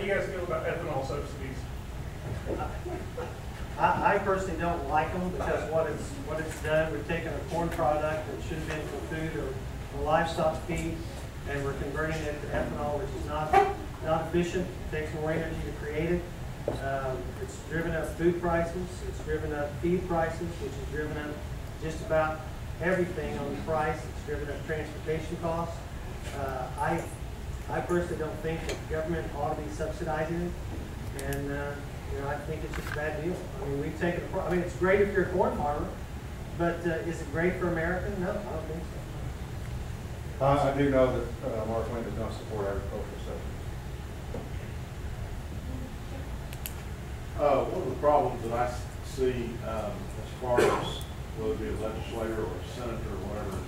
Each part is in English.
do you guys feel about ethanol subsidies? I personally don't like them because what it's done, we've taken a corn product that should have been for food or livestock feed, and we're converting it to ethanol, which is not efficient. It takes more energy to create it. It's driven up food prices. It's driven up feed prices, which has driven up just about everything on the price. It's driven up transportation costs. I personally don't think that the government ought to be subsidizing it, and you know, I think it's just a bad deal. I mean, we've taken. I mean, it's great if you're a corn farmer, but is it great for America? No, I don't think so. I do know that Mark Wayne does not support agricultural subsidies. One of the problems that I see as far as whether it be a legislator or a senator or whatever, is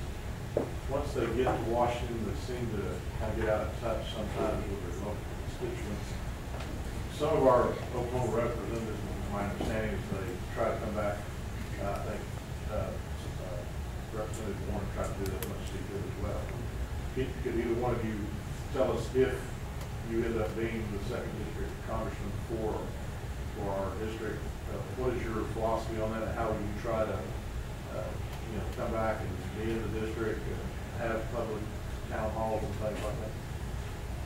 once they get to Washington, they seem to kind of get out of touch sometimes with their local constituents. Some of our Oklahoma representatives, my understanding is they try to come back. I think Representative Warren tried to do that much as he could as well. Could either one of you tell us if you end up being the second district congressman for our district, what is your philosophy on that? How will you try to you know, come back and be in the district and have public town halls and things like that?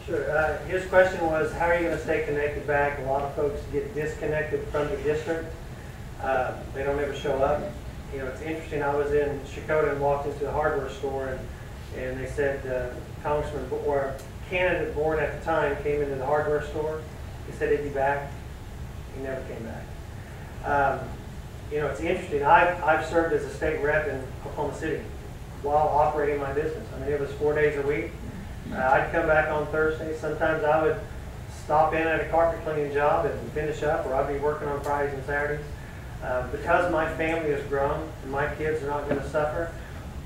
Sure. His question was, how are you going to stay connected back? A lot of folks get disconnected from the district. They don't ever show up. You know, it's interesting. I was in Chicago and walked into a hardware store, and they said Congressman or candidate Bourne at the time came into the hardware store. He said he'd be back. He never came back. You know, it's interesting. I've served as a state rep in Oklahoma City while operating my business. I mean, it was 4 days a week. I'd come back on Thursday. Sometimes I would stop in at a carpet cleaning job and finish up, or I'd be working on Fridays and Saturdays. Because my family has grown and my kids are not going to suffer,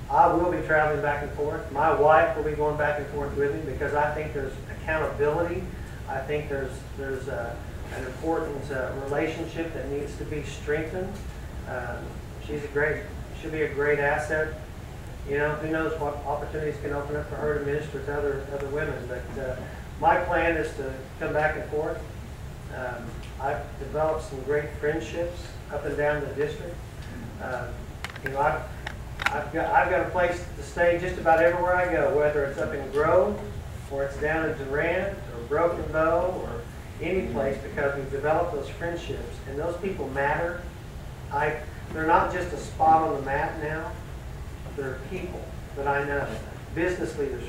I will be traveling back and forth. My wife will be going back and forth with me because I think there's accountability. I think there's an important relationship that needs to be strengthened. She'll be a great asset. You know, who knows what opportunities can open up for her to minister to other women. But my plan is to come back and forth. I've developed some great friendships up and down the district. You know, I've got a place to stay just about everywhere I go, whether it's up in Grove or it's down in Durant or Broken Bow or any place, because we've developed those friendships, and those people matter. They're not just a spot on the map now. They're people that I know, business leaders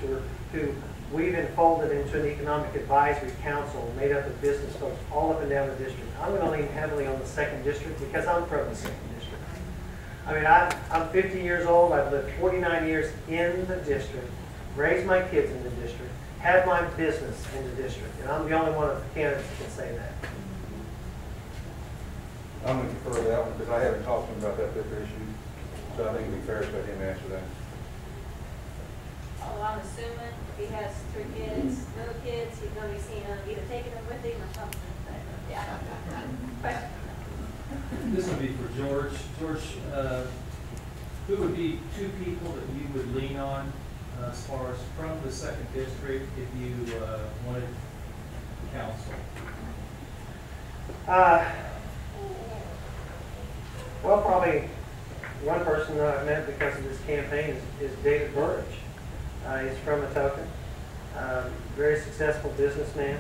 who we've enfolded into an economic advisory council made up of business folks all up and down the district. I'm going to lean heavily on the 2nd district because I'm from the 2nd district. I mean, I'm 50 years old. I've lived 49 years in the district, raised my kids in the district, had my business in the district, and I'm the only one of the candidates that can say that. I'm going to defer that one because I haven't talked to him about that particular issue, so I think it'd be fair to let him answer that. Oh, I'm assuming if he has 3 kids, little kids, he's going to be seeing them, either taking them with him or something. But, yeah. Question. This would be for George. George, who would be 2 people that you would lean on as far as from the 2nd district if you wanted counsel? Well, probably one person that I've met because of this campaign is David Burridge. He's from Atoka, very successful businessman.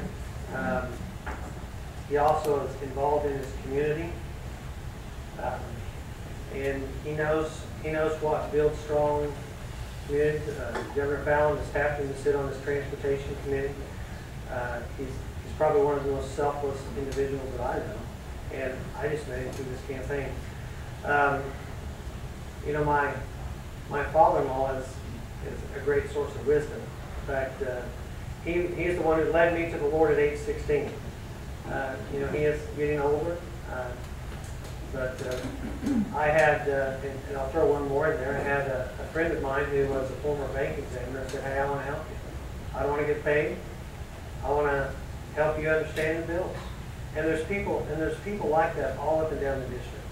He also is involved in his community, and he knows what to build strong communities. Governor Fallon has tapped him to sit on his transportation committee. He's probably one of the most selfless individuals that I know, and I just met him through this campaign. You know, my father-in-law is a great source of wisdom. In fact, he's the one who led me to the Lord at age 16. You know, he is getting older, but I had, and I'll throw one more in there, I had a friend of mine who was a former bank examiner said, hey, I want to help you. I don't want to get paid. I want to help you understand the bills. And there's people like that all up and down the district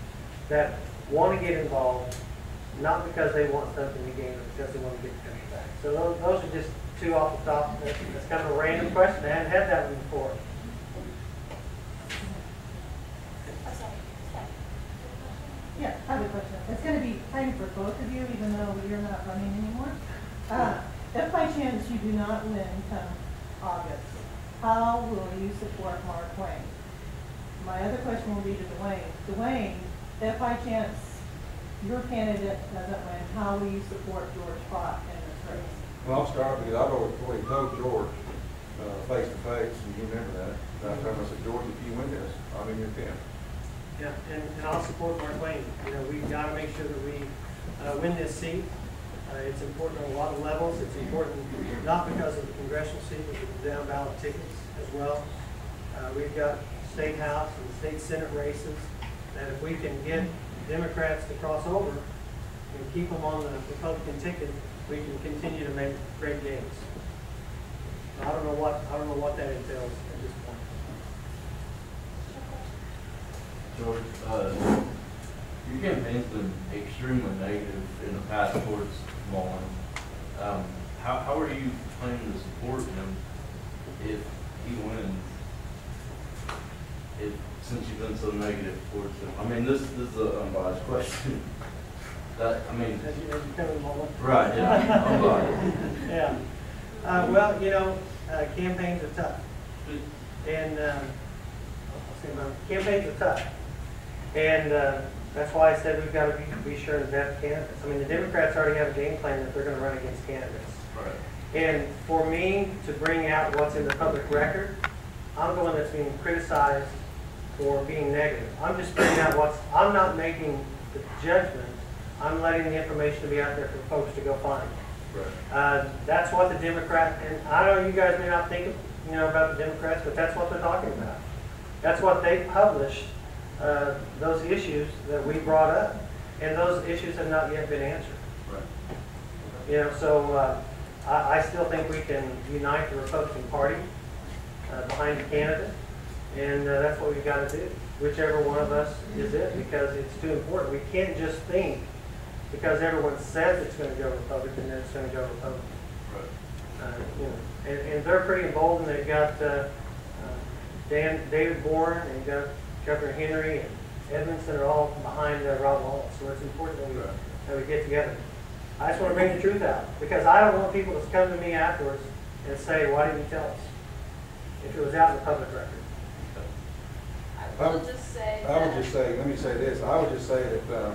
that want to get involved, not because they want something to gain, but because they want to get the country back. So those are just 2 off the top. That's kind of a random question. I hadn't had that one before. I have a question. It's going to be time for both of you, even though you're not running anymore. If by chance you do not win come August, how will you support Mark Wayne? My other question will be to Dwayne. Dwayne, if by chance your candidate doesn't win, how will you support George Faught in this race? Well, I'll start because I've already told George face to face, and you remember that. Last time I said, George, if you win this, I'm in your camp. Yeah, and I'll support Mark Wayne. You know, we've got to make sure that we win this seat. It's important on a lot of levels. It's important not because of the congressional seat, but the down ballot tickets as well. We've got state house and state senate races that if we can get Democrats to cross over and keep them on the Republican ticket, we can continue to make great gains. I don't know what that entails at this point. George, your campaign's been extremely negative in the past towards Mullen. How are you planning to support him if he wins? Since you've been so negative towards him, I mean, this is an unbiased question. I mean, As you come to Mullen. right? Yeah, unbiased. Yeah. Well, you know, campaigns are tough, and campaigns are tough, and that's why I said we've got to be sure to vet candidates. I mean, the Democrats already have a game plan that they're going to run against candidates. Right. And for me to bring out what's in the public record, I'm the one that's being criticized for being negative. I'm just bringing out I'm not making the judgment. I'm letting the information be out there for folks to go find. Right. That's what the Democrat, and I know you guys may not think about the Democrats, but that's what they're talking about. That's what they published, those issues that we brought up, and those issues have not yet been answered. Right. You know, so I still think we can unite the Republican Party behind the candidate, and that's what we've got to do, whichever one of us is it, because it's too important. We can't just think because everyone says it's going to go Republican, then it's going to go Republican. Right. And they're pretty bold, and they've got David Bourne, and you've got Governor Henry and Edmondson are all behind Rob Wallace. So it's important that we get together. I just want to bring the truth out, because I don't want people to come to me afterwards and say, "Why didn't you tell us?" If it was out in the public record. I will just say. Let me say this. I would just say that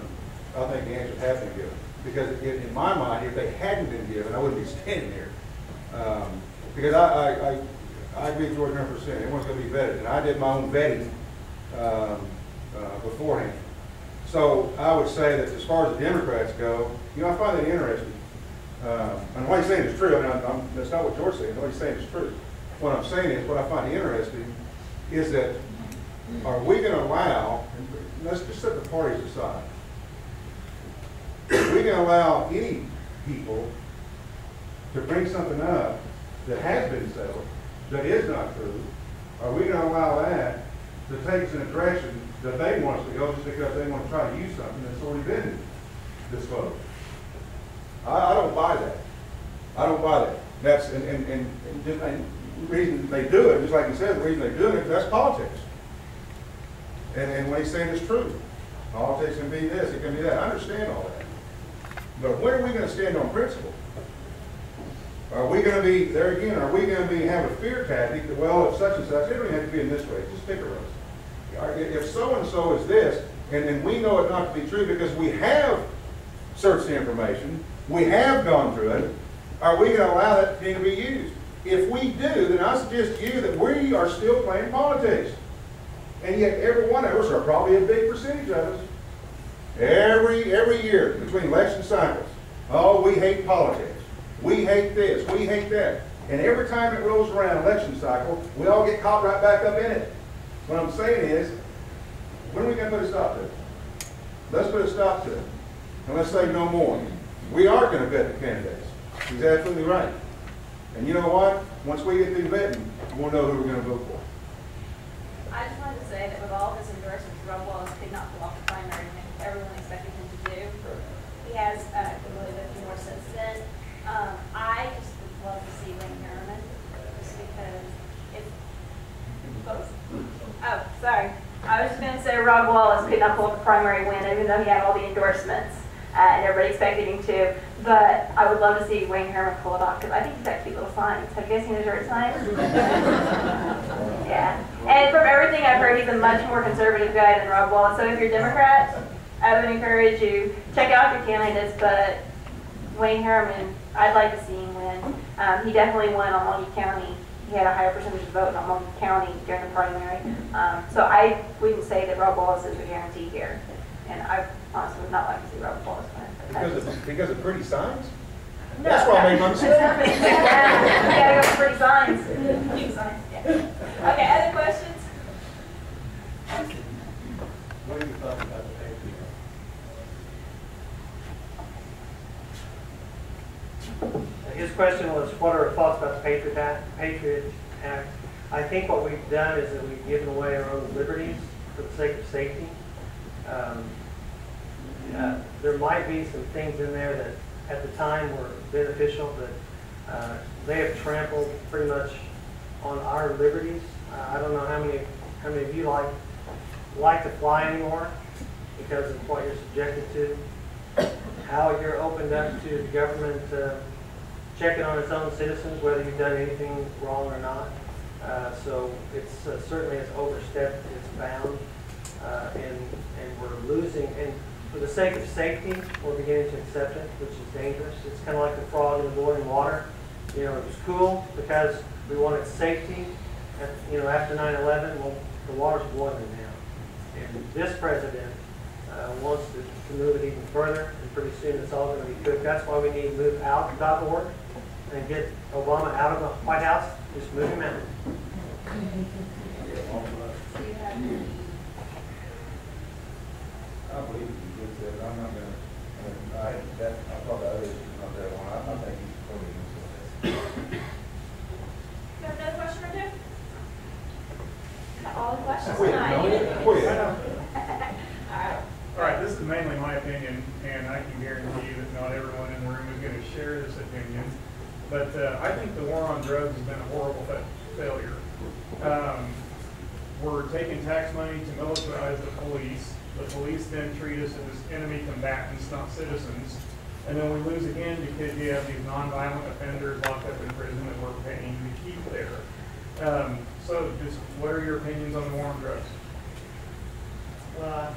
I think the answers have been given. Because in my mind, if they hadn't been given, I wouldn't be standing here. Because I agree with George 100%. Everyone's going to be vetted. And I did my own vetting beforehand. So I would say that as far as the Democrats go, I find that interesting. And what he's saying is true. That's not what George's saying. What he's saying is true. What I'm saying is, what I find interesting is that are we going to allow, and let's just set the parties aside, are we going to allow any people to bring something up that has been settled, that is not true? Are we going to allow that to take us in a direction that they want us to go just because they want to try to use something that's already been disclosed? I don't buy that. I don't buy that. That's and the reason they do it, just like he said, the reason they do it, that's politics. And what he's saying is true. Politics can be this, it can be that. I understand all that. But when are we going to stand on principle? Are we going to be, there again, are we going to have a fear tactic that, well, if such and such, it doesn't have to be in this way, just pick a roast. If so-and-so is this, and we know it not to be true because we have searched the information, we have gone through it, are we going to allow that thing to be used? If we do, then I suggest to you that we are still playing politics. And yet every one of us, or probably a big percentage of us, every year between election cycles, oh, we hate politics. We hate this, we hate that. And every time it rolls around election cycle, we all get caught right back up in it. What I'm saying is, when are we going to put a stop to it? Let's put a stop to it. And let's say no more. We are going to vet the candidates. He's absolutely right. And you know what? Once we get through vetting, we'll know who we're going to vote for. I just wanted to say that with all of his endorsements, Rob Wallace could not pull off the primary thing everyone expected him to do. He has accumulated a few more since then. I just would love to see Wayne Harriman, just because if both. Oh, sorry. I was just going to say so Rob Wallace could not pull off the primary win, even though he had all the endorsements, and everybody expected him to. But I would love to see Wayne Herman pull it off, because I think he's got cute little signs. Have you guys seen his dirt signs? Yeah. And from everything I've heard, he's a much more conservative guy than Rob Wallace. So if you're Democrat, I would encourage you, check out your candidates, but Wayne Herman, I'd like to see him win. He definitely won on Okmulgee County. He had a higher percentage of vote on Okmulgee County during the primary. So I wouldn't say that Rob Wallace is a guarantee here. And I honestly would not like to see Rob Wallace win. Because of pretty signs? No, That's why I made my mistake. You gotta go for pretty signs. Cute signs, yeah. Okay, other questions? What are your thoughts about the Patriot Act? His question was, what are our thoughts about the Patriot Act? I think what we've done is that we've given away our own liberties for the sake of safety. There might be some things in there that at the time were beneficial, but they have trampled pretty much on our liberties. I don't know how many of you like to fly anymore because of what you're subjected to. How you're opened up to the government checking on its own citizens, whether you've done anything wrong or not. So it's certainly has overstepped its bounds, and we're losing. And for the sake of safety, we're beginning to accept it, which is dangerous. It's kind of like the frog in the boiling water. You know, it was cool because we wanted safety. After 9/11, well, the water's boiling now, and this president wants to move it even further, and pretty soon it's all going to be cooked. That's why we need to move out.org and get Obama out of the White House. Just move him out. I believe he gets that. I'm not going to. I thought the other issue not that one. I think he's totally against it. You have another question or two? All the questions Quit, tonight. quit. All right. All right, this is mainly my opinion, and I can guarantee you that not everyone in the room is going to share this opinion. But I think the war on drugs has been a horrible failure. We're taking tax money to militarize the police. The police then treat us as enemy combatants, not citizens. And then we lose again because you have these nonviolent offenders locked up in prison that we're paying to keep there. So just what are your opinions on the war on drugs? Well,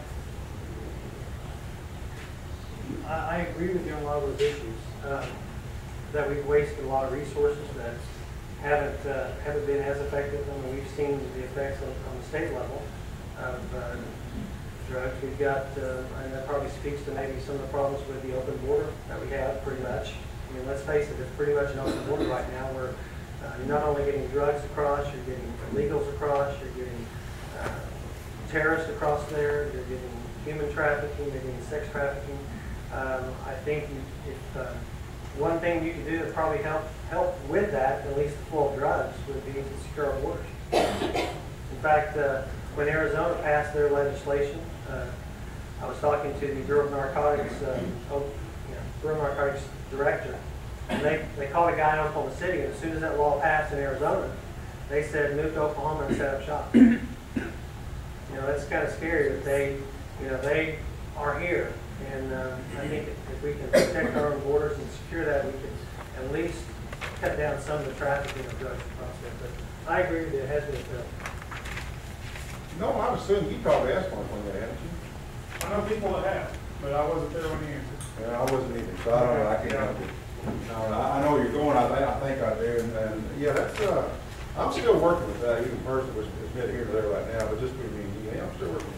I agree with you on a lot of those issues. That we've wasted a lot of resources that haven't been as effective. I mean, we've seen the effects on the state level of drugs. We've got, and that probably speaks to maybe some of the problems with the open border that we have pretty much. I mean, let's face it, it's pretty much an open border right now where you're not only getting drugs across, you're getting illegals across, you're getting terrorists across there, you're getting human trafficking, you're getting sex trafficking. I think if one thing you could do to probably help with that, at least the flow of drugs, would be to secure our borders. In fact, when Arizona passed their legislation, I was talking to the Bureau of Narcotics, Bureau of Narcotics director, and they called a guy in Oklahoma City, and as soon as that law passed in Arizona, they said move to Oklahoma and set up shop. That's kind of scary that they are here. And I think if we can protect our own borders and secure that, we can at least cut down some of the trafficking of drugs across there. But I agree with you, it has been failed. No, I was assuming you probably asked one that, haven't you? I know people that have, but I wasn't there when you answered. Yeah, I wasn't either, so I don't know, I can't help it. No, I know where you're going, I think I do, and yeah, that's, I'm still working with that, even person was admitted here to there right now, but just between me and you, I'm still working with